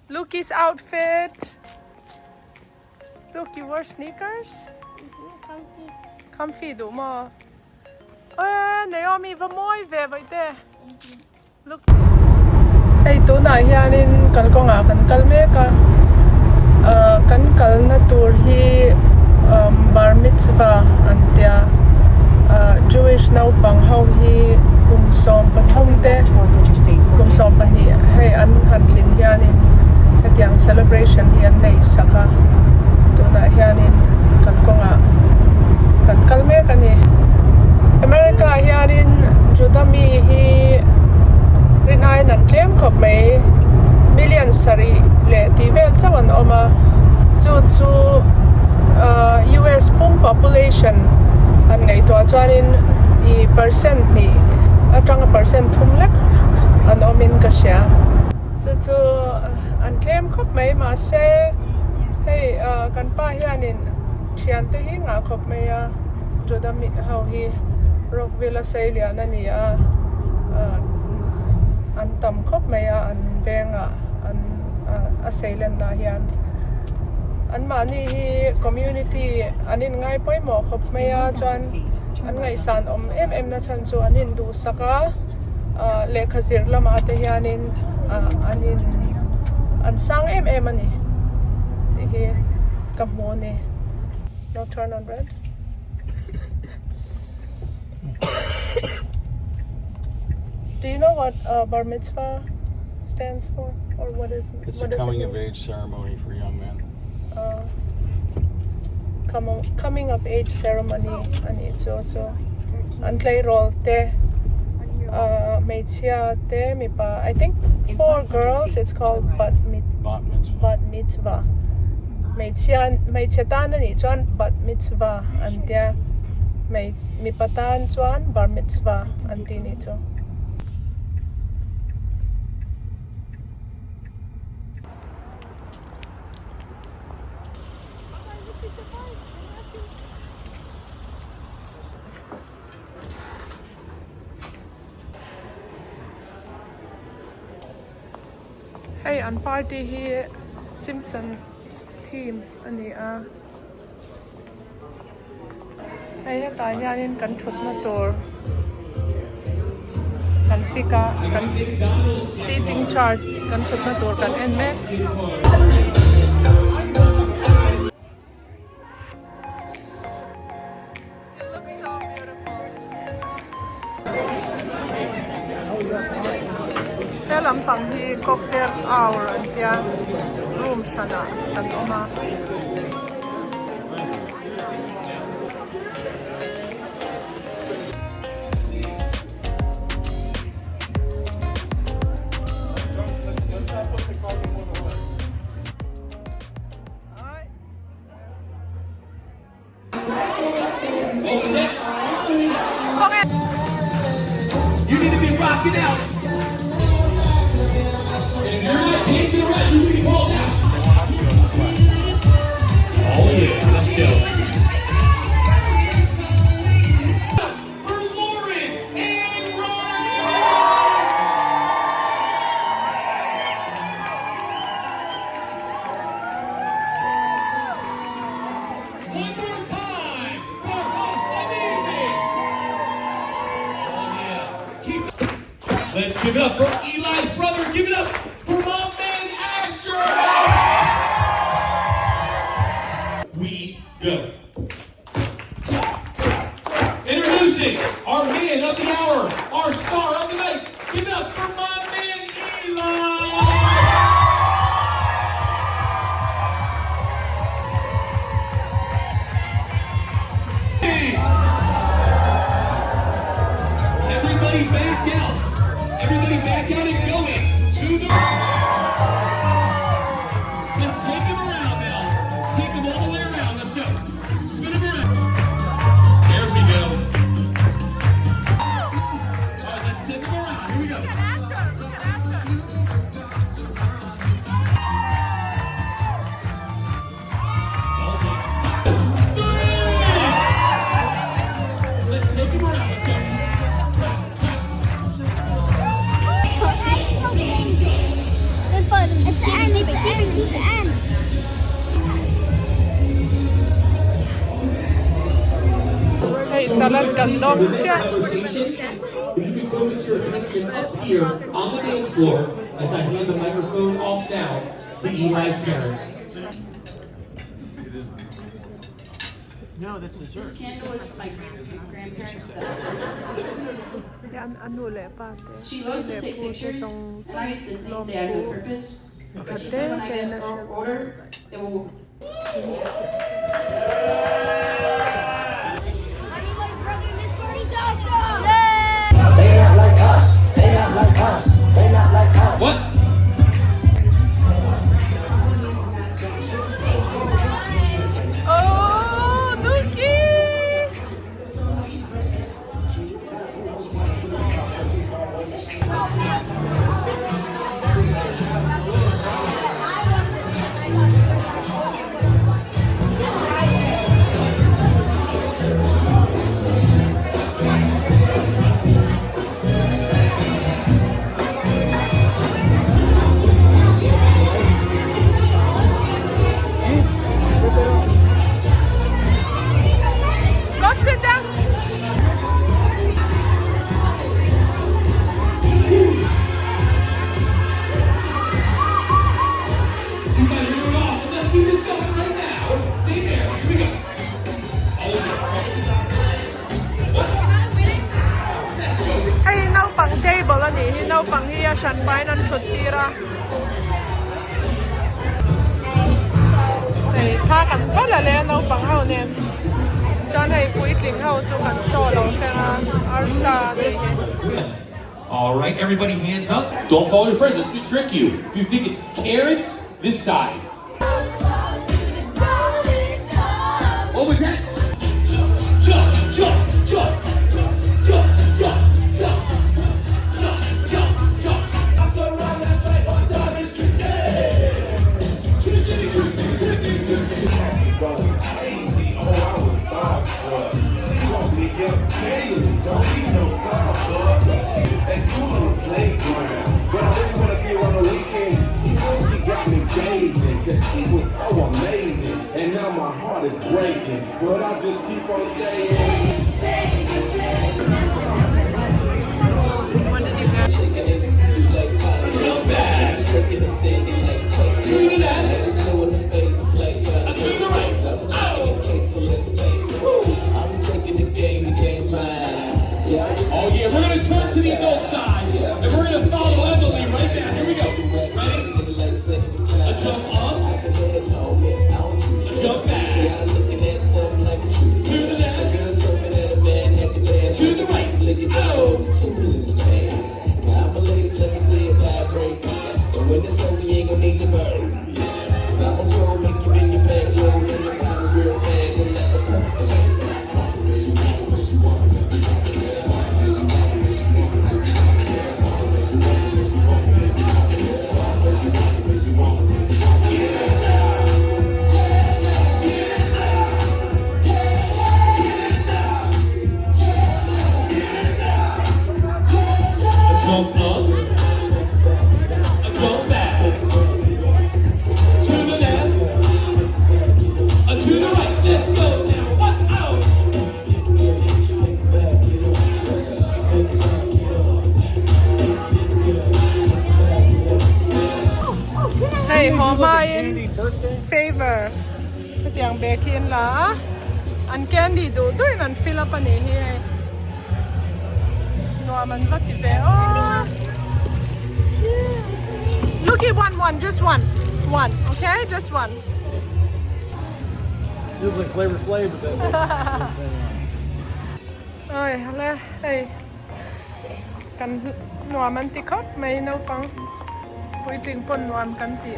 Look his outfit. Look, you wear sneakers? Comfy. Comfy đủ mà. Naomi và môi về vậy thế. Look. Hey, tu na hianin kal ko nga kan kal me ka. Kan kal na tur hi bar mitzvah antia. Jewish naupang hau hi kumsom pathum te. Kumsom pan hi. Hey, an hantlin hianin hetiang celebration hi an nei saka. Tu na hianin kan ko nga kan kal me ka ni. America hianin Juda mi hi rinai nan claim khop mai million sari le tivel chawan oma chu US pum population an ngai to chuanin I percent ni atang percent thumlek an omin ka sia chu an claim khop mai ma se hey kan pa hianin thian te hi nga khop mai a Juda mi how hi Rockville Australia na ni a an tam khop mai a an benga an assailant na hian an mani hi community anin ngai poimo khop mai a chuan an ngai san om em na chan chu anin du saka le khazir lama te hianin anin an sang em ani ti hi kammo ni no turn on red. Do you know what bar mitzvah stands for, or what is? It's what a does coming it of age ceremony for young men. Coming of age ceremony, and it's also antlay role te, meichia te mipa. I think for girls it's called bat mitzvah. Meichia tan ni chuan bat mitzvah antia. Mipatan chuan bar mitzvah anti ni chu. Hey, an party hi Simpson team ani a. Hey, heta hianin kan thut na tur kan fika kan seating chart kan thut na tur kan en me. You look so beautiful. Lampang hi cocktail hour antia room sana tan oma. You need to be rocking out. If you're not dancing right, you need to hold out. Oh yeah, let's go. For Lauren and Ryan. One more time for host of the evening. Oh yeah. Let's give it up for Eli's brother. Give it up for my man Asher. We go. Introducing our man of the hour, our star of the night. Give it up for my man Eli. Everybody back out. Everybody back out กันดองเชีย If you can focus your attention up here on the dance floor as I hand the microphone off now to Eli's parents. No, that's dessert. This candle was my grandparents' She loves to take pictures, and I used to think they had no purpose. But she said when I get older, it will. They not like us. They not like us. They not like us. What? Oh, Nuki! Go sit down. You guys are doing awesome. Let's keep this going right now. See there. Here we go. Ay, nau pang table ani, nau pang hiya shan pai nan sut tira. Ay, tha kan pala le nau pang hau ne. Chan hay pui tling hau chu kan cho lo khenga arsa de he. All right, everybody hands up. Don't follow your friends. Let's do trick you. If you think it's carrots, this side. What was that? Jump, jump, jump, jump, jump, jump, jump, jump, jump, jump. I go around that fight on time is tricky. Tricky, tricky, tricky, tricky. Going crazy, oh I was starstruck. She woke me up daily, don't need no Starbucks. At school on the playground, but I really wanna see her on the weekend. She got me gazing, cause she was so amazing. And now my heart is breaking, but I just keep on saying. What did you get? Jump back. Shaking the city like cake. Do that. Blue in the face like To the right. I'm cake, so let's play. I'm taking the game's mine. Yeah. Oh yeah, we're gonna turn to the adult side, and we're gonna follow Emily right there. Here we go. Ready? A jump up, jump back, to the left, to the right. Oh. And when it's over, you ain't gonna need your bird. Cause I'm a pro, make you bring your back low, and you're kind of real bad, and let the Jump up, a jump back, to the left, to the right. Let's go now. What out? Hey, Homain favor. Yang bekin la. An candy do in an fill up an here. No, I'm not the oh. Look at one, just one. One, okay? Just one. Feels like Flavor Flav a bit. Ôi, hala, hey. Kan nuam an tikot, may no pang. Pwedeng pon nuam kan ti